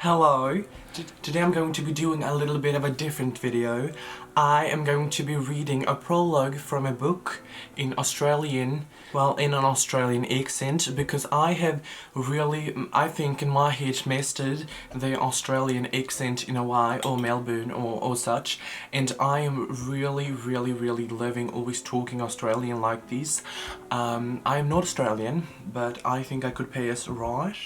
Hello, today I'm going to be doing a little bit of a different video. I am going to be reading a prologue from a book in Australian, in an Australian accent, because I have really, I think in my head, mastered the Australian accent in a way, or Melbourne or such, and I am really loving always talking Australian like this. I am not Australian, but I think I could pass right.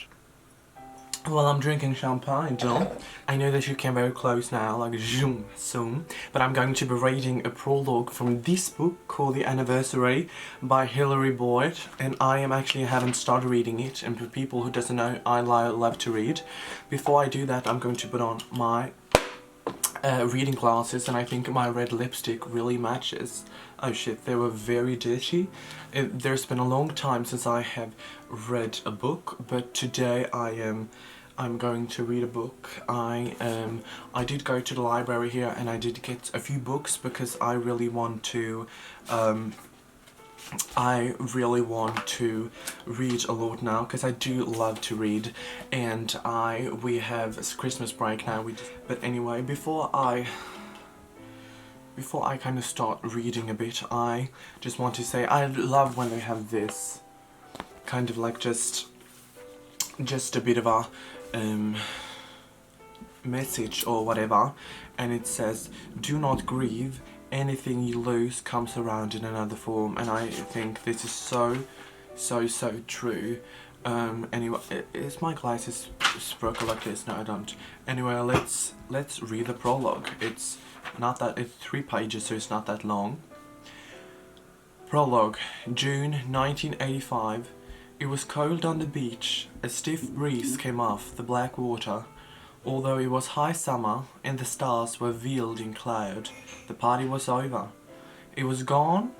Well, I'm drinking champagne, John. I know that you came very close now, like zoom, soon, but I'm going to be reading a prologue from this book called The Anniversary by Hilary Boyd, and I haven't started reading it, and for people who doesn't know, I love to read. Before I do that, I'm going to put on my reading glasses, and I think my red lipstick really matches. Oh shit, they were very dirty. There's been a long time since I have read a book, but today I'm going to read a book. I did go to the library here and I did get a few books because I really want to read a lot now, because I do love to read, and we have Christmas break now. But anyway, before I kind of start reading a bit, I just want to say I love when they have this kind of like just a bit of a message or whatever, and it says, "Do not grieve. Anything you lose comes around in another form." And I think this is so true. Anyway, is my glasses broken like this? No, I don't. Anyway, let's read the prologue. It's 3 pages, so it's not that long. Prologue, June 1985. It was cold on the beach. A stiff breeze came off the black water. Although it was high summer and the stars were veiled in cloud, the party was over. It was gone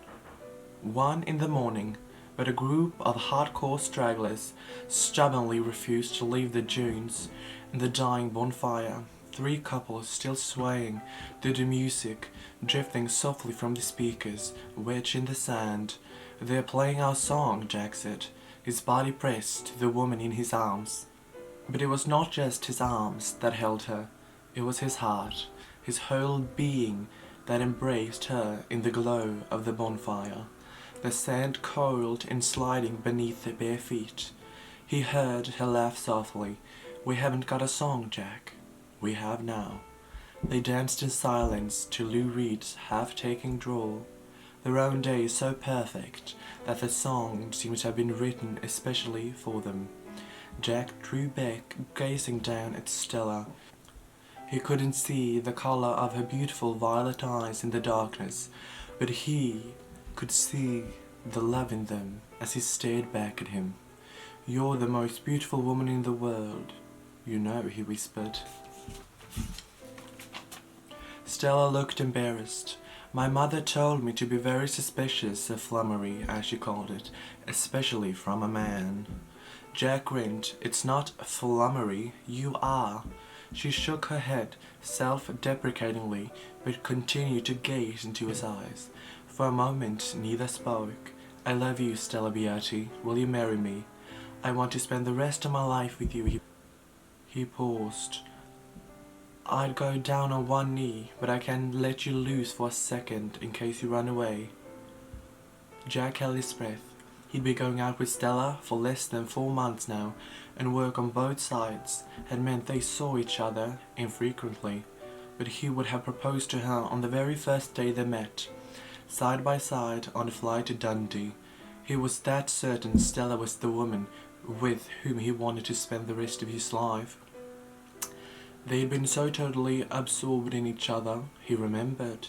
1 in the morning, but a group of hardcore stragglers stubbornly refused to leave the dunes and the dying bonfire. 3 couples still swaying to the music, drifting softly from the speakers, wedged in the sand. "They're playing our song," Jack said, his body pressed to the woman in his arms. But it was not just his arms that held her, it was his heart, his whole being that embraced her in the glow of the bonfire. The sand coiled and sliding beneath their bare feet. He heard her laugh softly. "We haven't got a song, Jack." "We have now." They danced in silence to Lou Reed's half-taking drawl. Their own day is so perfect that the song seems to have been written especially for them. Jack drew back, gazing down at Stella. He couldn't see the color of her beautiful violet eyes in the darkness, but he could see the love in them as he stared back at him. "You're the most beautiful woman in the world, you know," he whispered. Stella looked embarrassed. "My mother told me to be very suspicious of flummery, as she called it, especially from a man." Jack grinned. "It's not flummery, you are." She shook her head self-deprecatingly, but continued to gaze into his eyes. For a moment neither spoke. "I love you, Stella Beatty. Will you marry me? I want to spend the rest of my life with you." He paused. "I'd go down on one knee, but I can let you loose for a second in case you run away." Jack held his breath. He'd been going out with Stella for less than 4 months now, and work on both sides had meant they saw each other infrequently, but he would have proposed to her on the very first day they met, side by side on the flight to Dundee. He was that certain Stella was the woman with whom he wanted to spend the rest of his life. They had been so totally absorbed in each other, he remembered,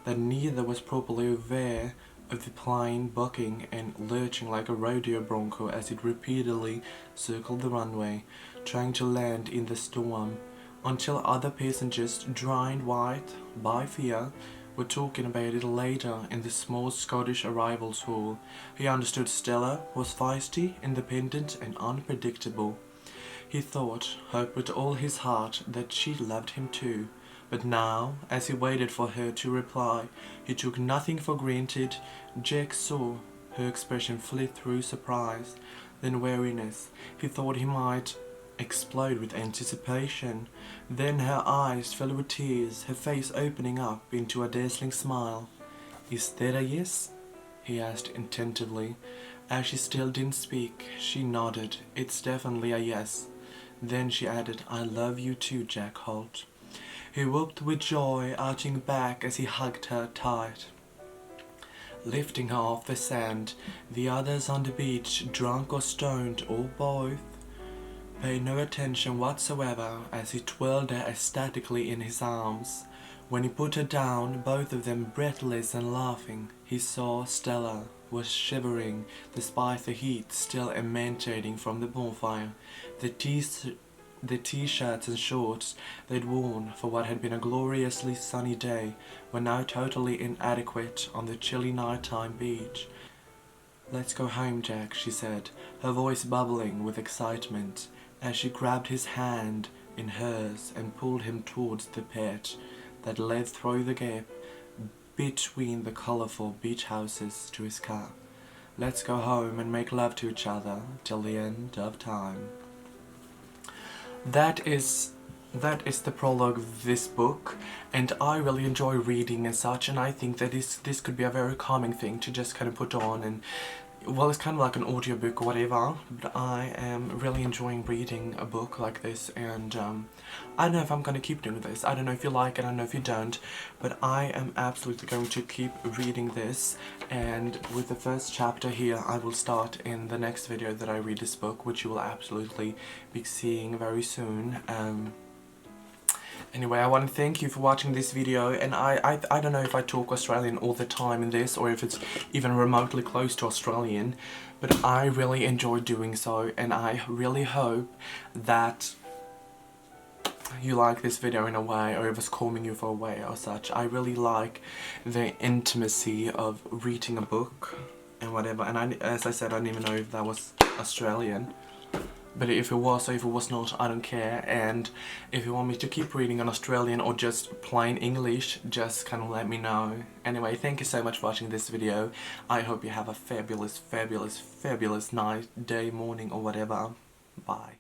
that neither was properly aware of the plane bucking and lurching like a rodeo bronco as it repeatedly circled the runway, trying to land in the storm, until other passengers, drained white by fear, were talking about it later in the small Scottish arrivals hall. He understood Stella was feisty, independent, and unpredictable. He hoped with all his heart that she loved him too. But now, as he waited for her to reply, he took nothing for granted. Jack saw her expression flit through surprise, then weariness. He thought he might explode with anticipation. Then her eyes filled with tears, her face opening up into a dazzling smile. "Is that a yes?" he asked attentively. As she still didn't speak, she nodded. "It's definitely a yes." Then she added, "I love you too, Jack Holt." He whooped with joy, arching back as he hugged her tight. Lifting her off the sand, the others on the beach, drunk or stoned, or both, paid no attention whatsoever as he twirled her ecstatically in his arms. When he put her down, both of them breathless and laughing, he saw Stella was shivering despite the heat still emanating from the bonfire. The t-shirts and shorts they'd worn for what had been a gloriously sunny day were now totally inadequate on the chilly nighttime beach. "Let's go home, Jack," she said, her voice bubbling with excitement, as she grabbed his hand in hers and pulled him towards the pit that led through the gap between the colorful beach houses to his car. "Let's go home and make love to each other till the end of time." That is the prologue of this book, and I really enjoy reading and such, and I think that this could be a very calming thing to just kind of put on, and well, it's kind of like an audiobook or whatever, but I am really enjoying reading a book like this, and I don't know if I'm going to keep doing this. I don't know if you like it, I don't know if you don't, but I am absolutely going to keep reading this, and with the first chapter here, I will start in the next video that I read this book, which you will absolutely be seeing very soon. Anyway, I want to thank you for watching this video, and I don't know if I talk Australian all the time in this, or if it's even remotely close to Australian, but I really enjoy doing so, and I really hope that you like this video in a way, or if it's calming you for a way or such. I really like the intimacy of reading a book and whatever, and as I said, I didn't even know if that was Australian. But if it was, or if it was not, I don't care. And if you want me to keep reading in Australian or just plain English, just kind of let me know. Anyway, thank you so much for watching this video. I hope you have a fabulous, fabulous, fabulous night, day, morning, or whatever. Bye.